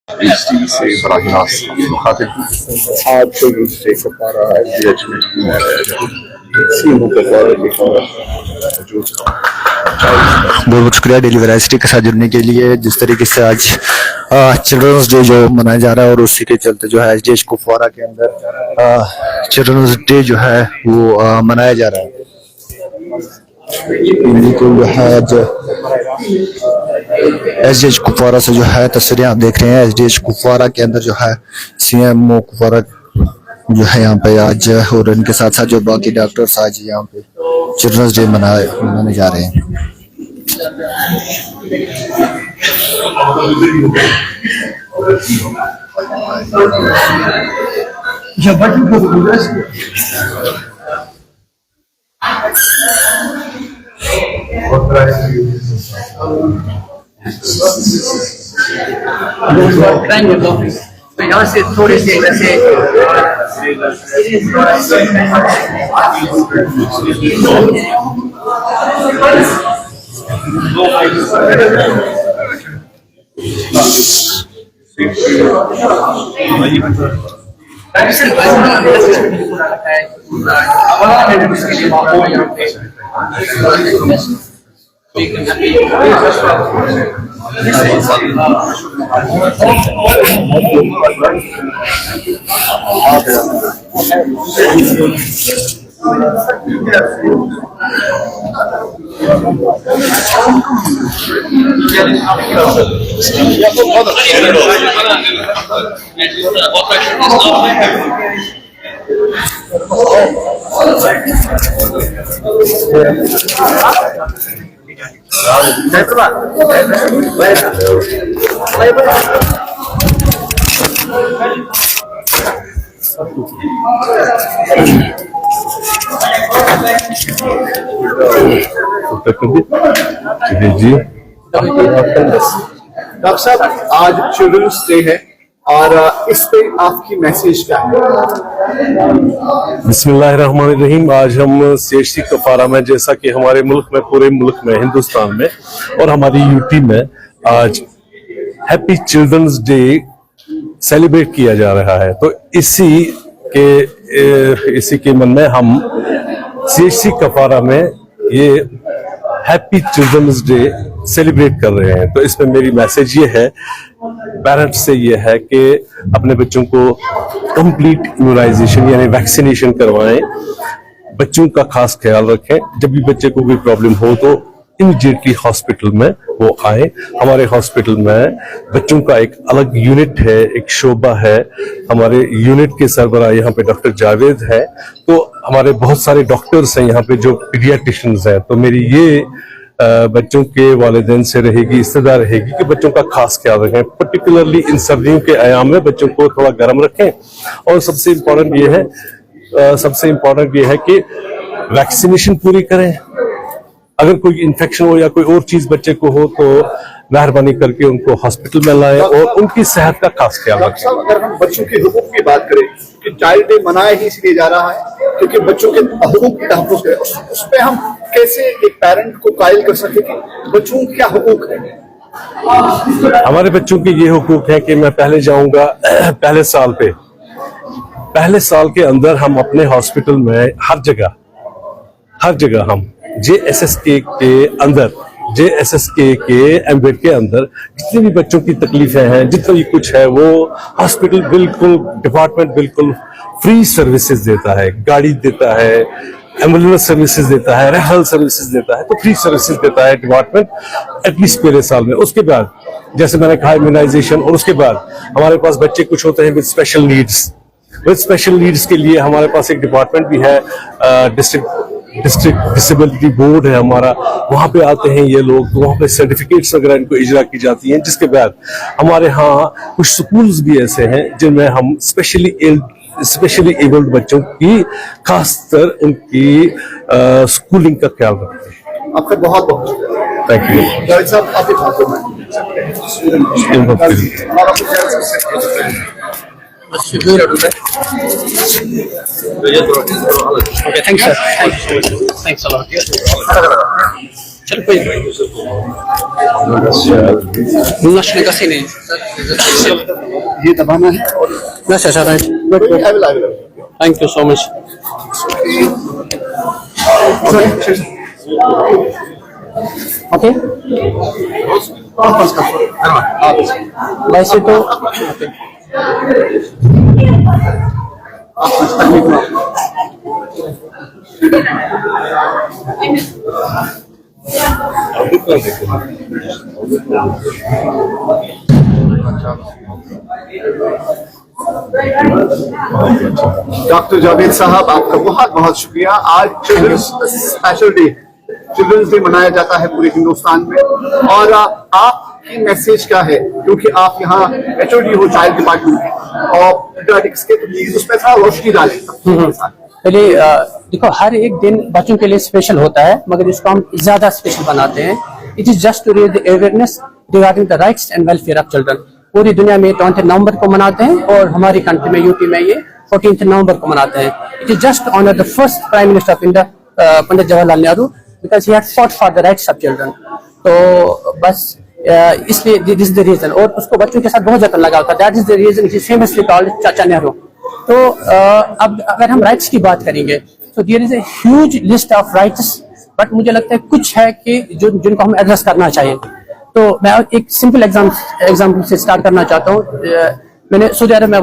HTV से बराह रास्त मुखातिब आज चिल्ड्रंस डे को पारा SDH में सीएमओ के द्वारा मौजूद। बहुत बहुत शुक्रिया डेली वेराइटी के साथ जुड़ने के लिए। जिस तरीके से आज चिल्ड्रंस डे जो मनाया जा रहा है और उसी के चलते जो है SDH कुपवारा के अंदर चिल्ड्रंस डे जो है वो मनाया जा रहा है। बिल्कुल जो है आज SDH कुपवारा से जो है तस्वीरें आप देख रहे हैं। SDH कुपवारा के अंदर जो है CMO कुपवारा जो है यहाँ पे आज, और इनके साथ साथ जो बाकी डॉक्टर्स आज यहाँ पे चिल्ड्रंस डे मनाने जा रहे हैं। तो यहाँ से थोड़े से वैसे डॉक्टर साहब आज चिल्ड्रंस डे है और इस पे आपकी मैसेज क्या है? बिस्मिल्लाहिर्रहमानिर्रहीम। आज हम CHC कुपवारा में, जैसा कि हमारे मुल्क में, पूरे मुल्क में, हिंदुस्तान में और हमारी यूटी में आज हैप्पी चिल्ड्रंस डे सेलिब्रेट किया जा रहा है, तो इसी के मन में हम CHC कुपवारा में ये हैप्पी चिल्ड्रंस डे सेलिब्रेट कर रहे हैं। तो इसमें मेरी मैसेज ये है पेरेंट्स से, ये है कि अपने बच्चों को कंप्लीट इम्यूनाइजेशन यानी वैक्सीनेशन करवाएं, बच्चों का खास ख्याल रखें। जब भी बच्चे को कोई प्रॉब्लम हो तो इमीडिएटली हॉस्पिटल में वो आए। हमारे हॉस्पिटल में बच्चों का एक अलग यूनिट है, एक शोबा है। हमारे यूनिट के सरबराह यहाँ पे डॉक्टर जावेद है, तो हमारे बहुत सारे डॉक्टर्स हैं यहाँ पे जो पीडियाट्रिशियंस हैं। तो मेरी ये बच्चों के वालिदैन से रहेगी, इस्तेदार रहेगी कि बच्चों का खास ख्याल रखें, पर्टिकुलरली इन सर्दियों के आयाम में बच्चों को थोड़ा गर्म रखें। और सबसे इम्पोर्टेंट ये है कि वैक्सीनेशन पूरी करें। अगर कोई इन्फेक्शन हो या कोई और चीज बच्चे को हो तो मेहरबानी करके उनको हॉस्पिटल में लाएं और उनकी सेहत का खास ख्याल रखें। अगर हम बच्चों के हुकूक की बात करें कि चाइल्ड डे मनाया ही इसलिए जा रहा है क्योंकि बच्चों के हुकूक की तहफ़्फ़ुज़ है, उस पे हम कैसे एक पेरेंट को कायल कर सके कि बच्चों के क्या हुकूक है? हमारे बच्चों के ये हुकूक है कि मैं पहले जाऊंगा पहले साल के अंदर हम अपने हॉस्पिटल में हर जगह हम JSSK के एम्बेड के अंदर जितनी भी बच्चों की तकलीफें हैं, जितना भी कुछ है, वो हॉस्पिटल डिपार्टमेंट बिल्कुल फ्री सर्विसेज देता है। गाड़ी देता है, एम्बुलेंस सर्विसेज देता है, रेफरल सर्विसेज देता है, तो फ्री सर्विसेज देता है डिपार्टमेंट एटलीस्ट पहले साल में। उसके बाद जैसे मैंने कहा इम्यूनाइजेशन, और उसके बाद हमारे पास बच्चे कुछ होते हैं विद स्पेशल नीड्स के लिए हमारे पास एक डिपार्टमेंट भी है, डिस्ट्रिक्ट डिसेबिलिटी बोर्ड है हमारा। वहां पे आते हैं ये लोग, तो वहां पे सर्टिफिकेट्स वगैरह इनको इजरा की जाती हैं। जिसके बाद हमारे यहाँ कुछ स्कूल्स भी ऐसे हैं जिनमें हम स्पेशली एबल्ड बच्चों की खासकर उनकी स्कूलिंग का ख्याल रखते हैं। आपका बहुत बहुत थैंक यू। जावेद साहब, आपके हाथों में Okay, thanks, sir. Thanks a lot. चल कोई नशे का सीन है ये दबाना है और नशा sir thank you so much okay वैसे तो डॉक्टर जावेद साहब, आपका बहुत बहुत शुक्रिया। आज children's special day, children's day मनाया जाता है पूरे हिंदुस्तान में, और आपकी मैसेज क्या है, क्योंकि आप यहाँ HOD हो चाइल्ड डिपार्टमेंट के और पीडियाट्रिक्स के, तो प्लीज उसमें थोड़ा रोशनी डालें। पहले देखो, हर एक दिन बच्चों के लिए स्पेशल होता है, मगर इसको हम ज्यादा स्पेशल बनाते हैं। It is just to raise the awareness regarding the rights and welfare of children. पूरी दुनिया में 20 नवंबर को मनाते हैं और हमारी कंट्री में यूपी में ये 14 नवंबर को मनाते हैं। It is just honour the first prime minister of India Pandit Jawaharlal Nehru, because he had fought for the rights of children. तो बस इसलिए दिस इज द रीजन, और उसको बच्चों के साथ बहुत जतन लगा होता है। That is the reason he famously called Chacha Nehru. तो अब अगर हम राइट्स की बात करेंगे तो there is a huge list of rights, but मुझे लगता है कुछ है कि जिनको हम एड्रेस करना चाहिए। तो मैं एक सिंपल एग्जाम्पल से स्टार्ट करना चाहता हूँ। मैंने सऊदी अरब में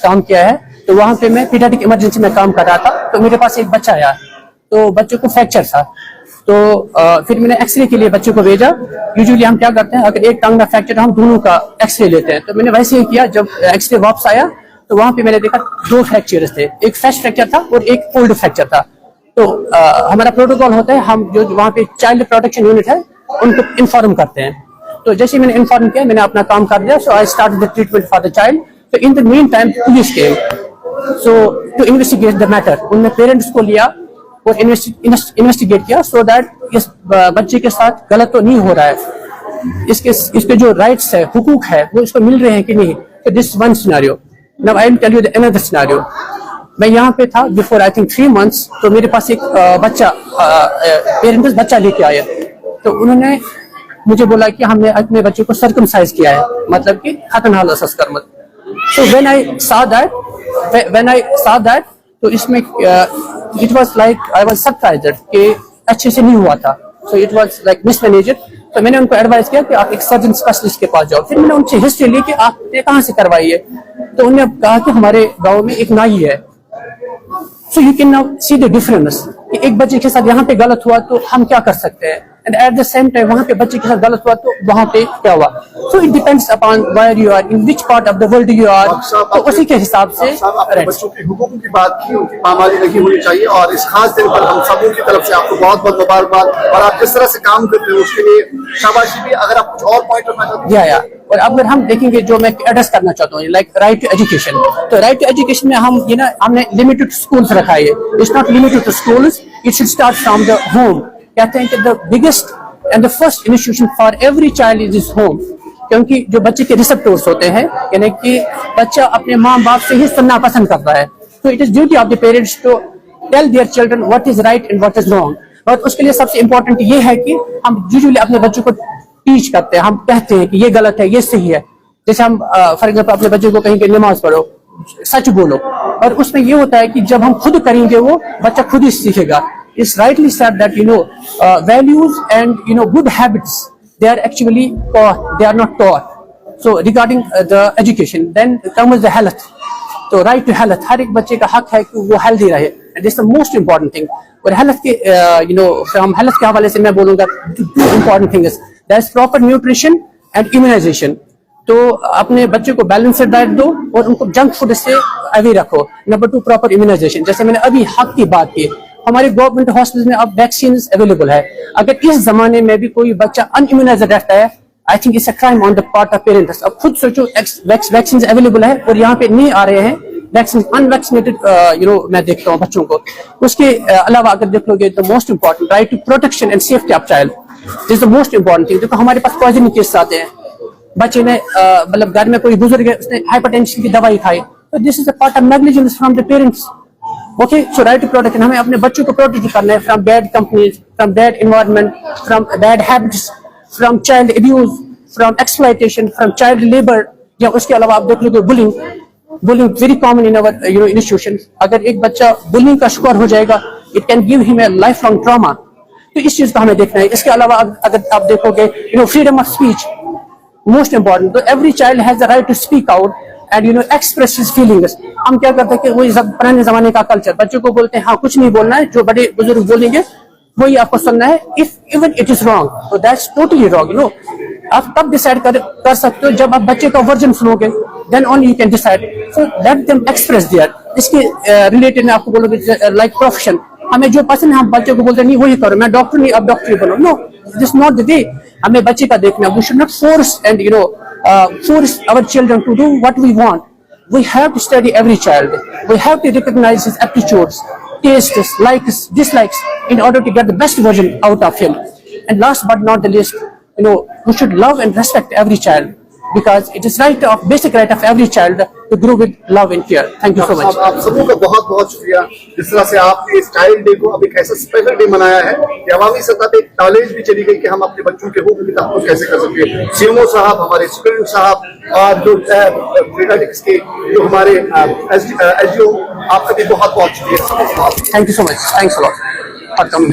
काम किया है, तो वहां पे मैं पीडियाट्रिक इमरजेंसी में काम कर रहा था। तो मेरे पास एक बच्चा आया, तो बच्चे को फ्रैक्चर था। तो फिर मैंने एक्सरे के लिए बच्चे को भेजा। यूजुअली हम क्या करते हैं, अगर एक टांग में फ्रैक्चर हम दोनों का एक्सरे लेते हैं। तो मैंने वैसे ही किया। जब एक्सरे वापस आया तो वहां पे मैंने देखा 2 फ्रैक्चर्स थे, एक फ्रेश फ्रैक्चर था और एक ओल्ड फ्रैक्चर था। तो हमारा प्रोटोकॉल होता है, हम जो वहाँ पे चाइल्ड प्रोटेक्शन यूनिट है उनको इन्फॉर्म करते हैं। तो जैसे मैंने इन्फॉर्म किया, मैंने अपना काम कर दिया। So I start the treatment for the child. तो in the meantime police came so to investigate the matter. उनने पेरेंट्स को लिया और इन्वेस्टिगेट किया, सो दैट इस बच्चे के साथ गलत तो नहीं हो रहा है, इसके जो राइट्स है, हुकूक है, वो इसको मिल रहे हैं कि नहीं। This one scenario. Now I will tell you the another scenario. मैं यहाँ पे था बिफोर आई थिंक 3 months। तो मेरे पास एक बच्चा, पेरेंट्स बच्चा लेके आया। तो उन्होंने मुझे बोला कि हमने अपने बच्चे को सर्कमसाइज किया है, मतलब कि खतनाल संस्करण। So when I saw that, तो इसमें it was like I was surprised कि अच्छे से नहीं हुआ था। So it was like mismanaged. तो मैंने उनको एडवाइस किया कि आप एक सर्जन स्पेशलिस्ट के पास जाओ। फिर मैंने उनसे हिस्ट्री ली कि आपने कहाँ से करवाई है। तो उन्होंने कहा कि हमारे गाँव में एक नाई है। So you can now see the difference कि एक बच्चे के साथ यहाँ पे गलत हुआ तो हम क्या कर सकते हैं, and at the same time वहाँ पे बच्चे के साथ गलत हुआ तो वहाँ पे क्या हुआ। So it depends upon where you are, in which part of the world you are. तो उसी के हिसाब से बच्चों के हुकूक की बात की, उनकी पामाली नहीं होनी चाहिए। और इस खास दिन पर हम सबों की तरफ से आपको बहुत बहुत मुबारकबाद, और आप जिस तरह से काम करते हो उसके लिए शाबाशी भी। अगर आप कुछ और पॉइंट रखना चाहते हैं। या और अगर हम देखेंगे, जो मैं एड्रेस करना चाहता हूँ, लाइक राइट टू एजुकेशन। तो राइट टू एजुकेशन में हम हमने लिमिटेड स्कूल्स रखा है। It's not limited to schools, it should start from the home. कहते हैं कि the biggest and the first institution for every child is his home. क्योंकि जो बच्चे के रिसेप्टर्स होते हैं, यानी कि बच्चा अपने माँ बाप से ही सुनना पसंद करता है। तो it is duty of the parents to tell their children what is right and what is wrong. और उसके लिए सबसे इंपॉर्टेंट ये है कि हम यूजुअली अपने बच्चों को टीच करते हैं, हम कहते हैं कि ये गलत है, ये सही है। जैसे हम फॉर एग्जाम्पल अपने बच्चे को कहेंगे नमाज पढ़ो, सच बोलो, और उसमें ये होता है कि जब हम खुद करेंगे वो बच्चा खुद ही सीखेगा। It's rightly said that values and good habits, they are actually taught, they are not taught. So regarding the education, then comes the health. तो right to health, हर एक बच्चे का हक है कि वो healthy रहे, and this is the most important thing. और health के from health के हवाले से मैं बोलूँगा two important things. That's proper nutrition and immunization. तो अपने बच्चे को बैलेंस्ड डाइट दो और उनको जंक फूड से अवे रखो। Number 2, proper immunisation. जैसे मैंने अभी हक की बात की, हमारे गवर्नमेंट हॉस्पिटल में अब वैक्सीन अवेलेबल है। अगर इस जमाने में भी कोई बच्चा अनइम्यूनाइज्ड रहता है, I think it's a crime on the part of parents. अब खुद सोचो, वैक्सीन अवेलेबल है और यहाँ पे नहीं आ रहे हैं वैक्सीन, अनवैक्सीनेटेड मैं देखता हूँ बच्चों को। उसके अलावा अगर देख लोगे तो most important right to protection and safety of child, this is the most important thing. देखो हमारे पास पॉइजनिंग केस आते हैं, बच्चे ने मतलब घर में कोई बुजुर्ग है, उसने हाइपरटेंशन की दवाई खाई, तो this is a part of negligence from the parents. Okay, so right to protection, हमें अपने बच्चों को प्रोटेक्ट करना है from bad companies, from bad environment, from bad habits, from child abuse, from exploitation, from child labour, या उसके अलावा आप देख लो bullying, bullying very common in our institution. अगर एक बच्चा बुलिंग का शिकार हो जाएगा, it can give him a life long trauma, तो इस चीज का हमें देखना है। इसके अलावा अगर आप देखोगे freedom of speech most important, तो every child has the right to speak out and express his feelings. हम क्या करते हैं कि वही पुराने जमाने का कल्चर, बच्चों को बोलते हैं हाँ कुछ नहीं बोलना है, जो बड़े बुजुर्ग बोलेंगे वही आपको सुनना है, if even it is wrong, तो दैट्स टोटली रॉन्ग। आप तब डिसाइड कर सकते हो जब आप बच्चे का वर्जन सुनोगे, then only you can decide, so let them express there. इसके रिलेटेड में आपको बोलोगे लाइक प्रोफेशन, हमें जो पसंद है हम बच्चे को बोलते नहीं वही करो, मैं डॉक्टर नहीं अब डॉक्टर बनो, no, this not the way. हमें बच्चे का देखना, we should not force and force our children to do what we want. We have to study every child. We have to recognize his aptitudes, tastes, likes, dislikes, in order to get the best version out of him. And last but not the least, we should love and respect every child, because it is basic right of every child to grow with love and care. Thank you so much. आप सबों का बहुत बहुत शुक्रिया, जिस तरह से आपने इस चाइल्ड डे को अब एक ऐसा स्पेशल डे मनाया है कि अवामी सतह पे नॉलेज भी चली गई कि हम अपने बच्चों के हुकूक की तहफ़्फ़ुज़ कैसे कर सकते। सीएमओ साहब, हमारे स्टूडेंट साहब, और जो पीडियाट्रिक्स के जो हमारे एसडीओ, आपका भी बहुत बहुत शुक्रिया। Thank you so much. Thanks a lot for coming.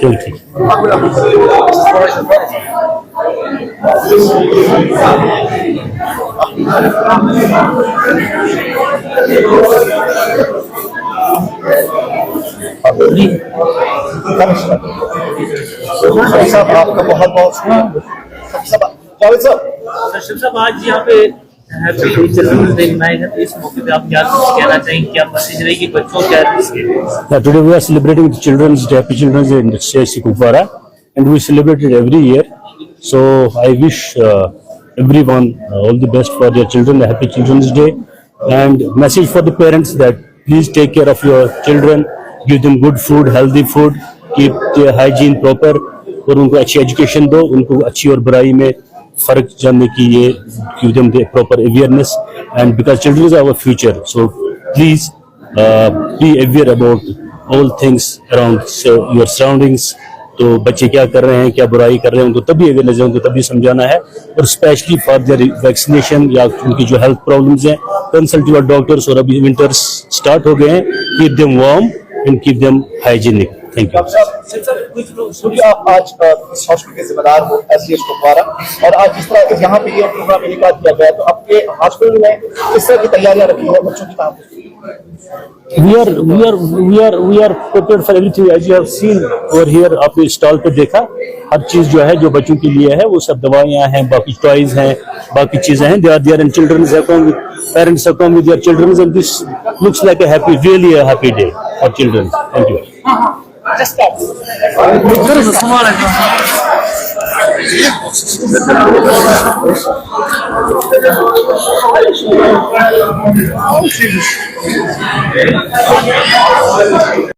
चल ठीक। साहब आपका बहुत बहुत जावेद साहब, आज यहाँ पे हैप्पी चिल्ड्रंस डे मनाया गया, तो इस मौके पे आप क्या कुछ कहना चाहेंगे, क्या मैसेज रहेगी बच्चों क्या इसके? Today we are celebrating the Children's Day, Happy Children's Day in the CIC Kupwara, and we celebrate it every year. So I wish everyone all the best for their children, a Happy Children's Day, and message for the parents that please take care of your children, give them good food, healthy food, keep their hygiene proper, और उनको अच्छी education दो, उनको अच्छी और बुराई में फर्क जानने की ये give them the proper awareness, and because children is our future, so please be aware about all things around your surroundings. तो बच्चे क्या कर रहे हैं, क्या बुराई कर रहे हैं, उनको तभी अवेयरनेस है, उनको तभी समझाना है, और स्पेशली फॉर देयर वैक्सीनेशन या उनकी जो हेल्थ प्रॉब्लम्स हैं, कंसल्ट योर डॉक्टर्स, और अभी विंटर्स स्टार्ट हो गए हैं, keep them warm and keep them hygienic. Thank you. क्योंकि आप आज इस हॉस्पिटल के जिम्मेदार हो एसडीएच कुपवारा, और आज जिस तरह यहाँ पे ये प्रोग्राम इनेकाद किया गया, तो आपके हॉस्पिटल में किस तरह की तैयारियां रखी है बच्चों की तरफ? We are prepared for everything, as you have seen over here. आपने स्टॉल पे देखा, हर चीज जो है जो बच्चों के लिए है, वो सब दवाइयाँ हैं, बाकी टॉयज हैं, बाकी चीजें हैं। They are there, and children have come with parents have come with their children, and this looks like a really a happy day for children. Thank you.